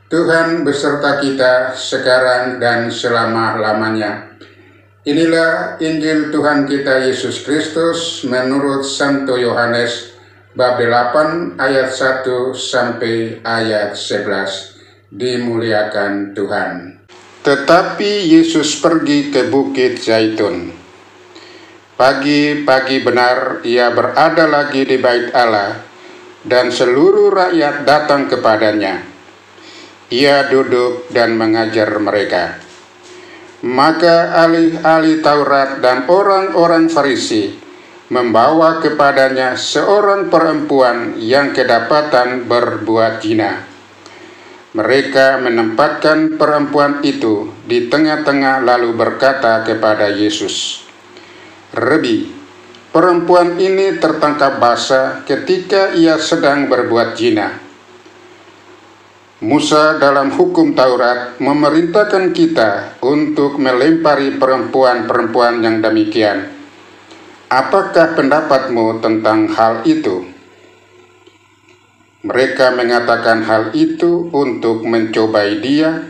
Tuhan beserta kita sekarang dan selama-lamanya. Inilah Injil Tuhan kita Yesus Kristus menurut Santo Yohanes bab 8 ayat 1 sampai ayat 11. Dimuliakan Tuhan. Tetapi Yesus pergi ke Bukit Zaitun. Pagi-pagi benar ia berada lagi di Bait Allah, dan seluruh rakyat datang kepadanya. Ia duduk dan mengajar mereka. Maka ahli-ahli Taurat dan orang-orang Farisi membawa kepadanya seorang perempuan yang kedapatan berbuat zina. Mereka menempatkan perempuan itu di tengah-tengah lalu berkata kepada Yesus, "Rabi, perempuan ini tertangkap basah ketika ia sedang berbuat zina. Musa dalam hukum Taurat memerintahkan kita untuk melempari perempuan-perempuan yang demikian. Apakah pendapatmu tentang hal itu?" Mereka mengatakan hal itu untuk mencobai dia,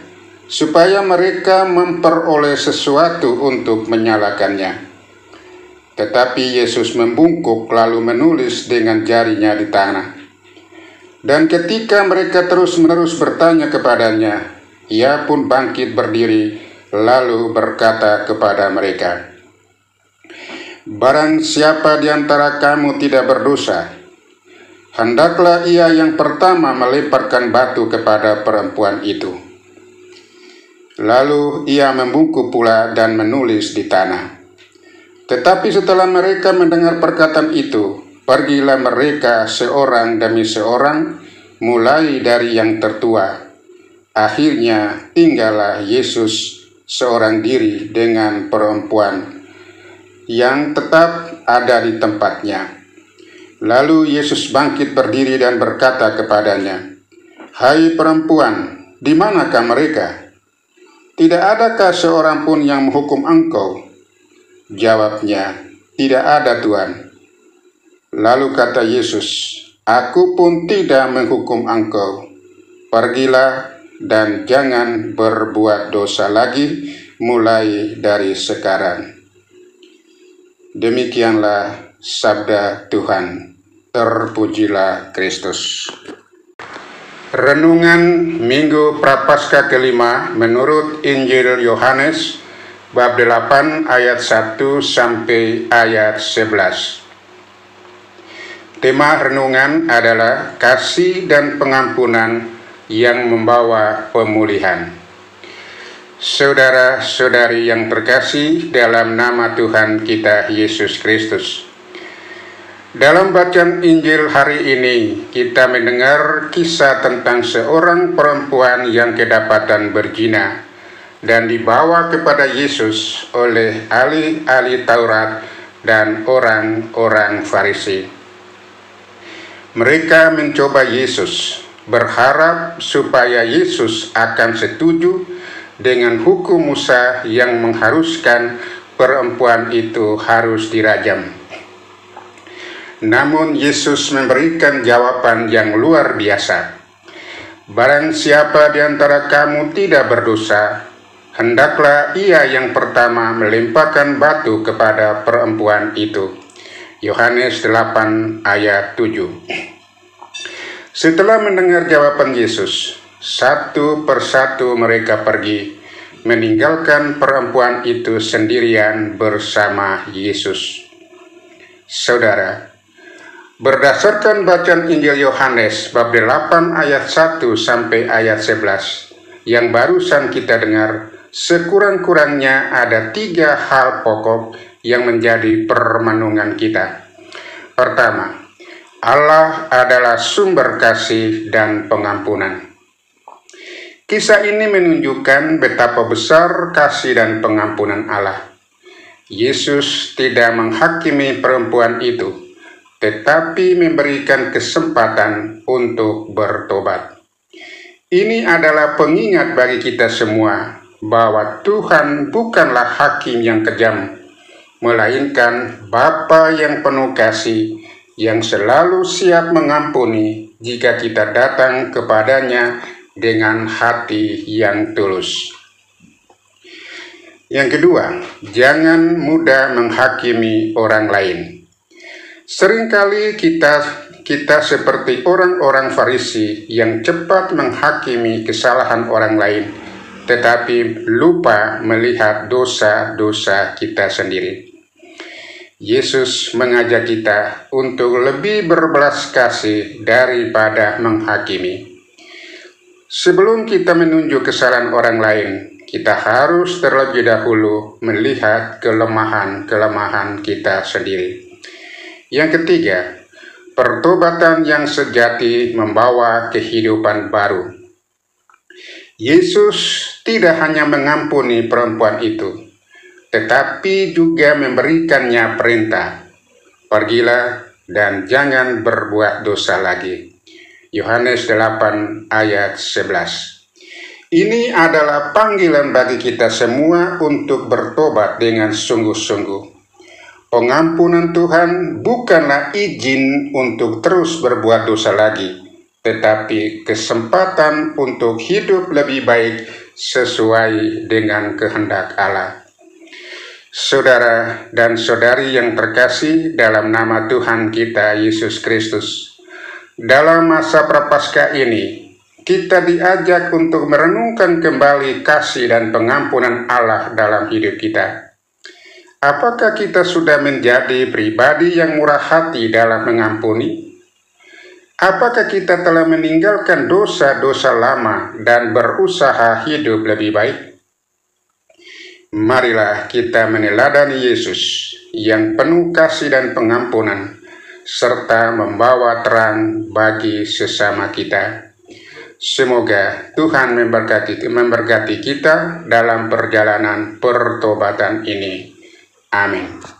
supaya mereka memperoleh sesuatu untuk menyalahkannya. Tetapi Yesus membungkuk lalu menulis dengan jarinya di tanah. Dan ketika mereka terus-menerus bertanya kepadanya, ia pun bangkit berdiri lalu berkata kepada mereka, "Barang siapa di antara kamu tidak berdosa, hendaklah ia yang pertama melemparkan batu kepada perempuan itu." Lalu ia membungkuk pula dan menulis di tanah. Tetapi setelah mereka mendengar perkataan itu, pergilah mereka seorang demi seorang, mulai dari yang tertua. Akhirnya tinggallah Yesus seorang diri dengan perempuan yang tetap ada di tempatnya. Lalu Yesus bangkit berdiri dan berkata kepadanya, "Hai perempuan, di manakah mereka? Tidak adakah seorang pun yang menghukum engkau?" Jawabnya, "Tidak ada, Tuhan." Lalu kata Yesus, "Aku pun tidak menghukum engkau. Pergilah dan jangan berbuat dosa lagi mulai dari sekarang." Demikianlah sabda Tuhan. Terpujilah Kristus. Renungan Minggu Prapaskah kelima menurut Injil Yohanes bab 8 ayat 1 sampai ayat 11. Tema renungan adalah kasih dan pengampunan yang membawa pemulihan. Saudara-saudari yang terkasih dalam nama Tuhan kita Yesus Kristus, dalam bacaan Injil hari ini kita mendengar kisah tentang seorang perempuan yang kedapatan berzina dan dibawa kepada Yesus oleh ahli-ahli Taurat dan orang-orang Farisi. Mereka mencoba Yesus, berharap supaya Yesus akan setuju dengan hukum Musa yang mengharuskan perempuan itu harus dirajam. Namun Yesus memberikan jawaban yang luar biasa. "Barang siapa di antara kamu tidak berdosa, hendaklah ia yang pertama melemparkan batu kepada perempuan itu." Yohanes 8 ayat 7. Setelah mendengar jawaban Yesus, satu persatu mereka pergi, meninggalkan perempuan itu sendirian bersama Yesus. Saudara, berdasarkan bacaan Injil Yohanes bab 8 ayat 1 sampai ayat 11 yang barusan kita dengar, sekurang-kurangnya ada 3 hal pokok yang menjadi permenungan kita. Pertama, Allah adalah sumber kasih dan pengampunan. Kisah ini menunjukkan betapa besar kasih dan pengampunan Allah. Yesus tidak menghakimi perempuan itu, tetapi memberikan kesempatan untuk bertobat. Ini adalah pengingat bagi kita semua bahwa Tuhan bukanlah hakim yang kejam, melainkan Bapa yang penuh kasih, yang selalu siap mengampuni jika kita datang kepadanya dengan hati yang tulus. Yang kedua, jangan mudah menghakimi orang lain. Seringkali kita seperti orang-orang Farisi yang cepat menghakimi kesalahan orang lain, tetapi lupa melihat dosa-dosa kita sendiri. Yesus mengajak kita untuk lebih berbelas kasih daripada menghakimi. Sebelum kita menunjuk kesalahan orang lain, kita harus terlebih dahulu melihat kelemahan-kelemahan kita sendiri. Yang ketiga, pertobatan yang sejati membawa kehidupan baru. Yesus tidak hanya mengampuni perempuan itu, tetapi juga memberikannya perintah, "Pergilah dan jangan berbuat dosa lagi." Yohanes 8 ayat 11. Ini adalah panggilan bagi kita semua untuk bertobat dengan sungguh-sungguh. Pengampunan Tuhan bukanlah izin untuk terus berbuat dosa lagi, tetapi kesempatan untuk hidup lebih baik sesuai dengan kehendak Allah. Saudara dan saudari yang terkasih dalam nama Tuhan kita Yesus Kristus, dalam masa Prapaskah ini, kita diajak untuk merenungkan kembali kasih dan pengampunan Allah dalam hidup kita. Apakah kita sudah menjadi pribadi yang murah hati dalam mengampuni? Apakah kita telah meninggalkan dosa-dosa lama dan berusaha hidup lebih baik? Marilah kita meneladani Yesus yang penuh kasih dan pengampunan, serta membawa terang bagi sesama kita. Semoga Tuhan memberkati kita dalam perjalanan pertobatan ini. Amin.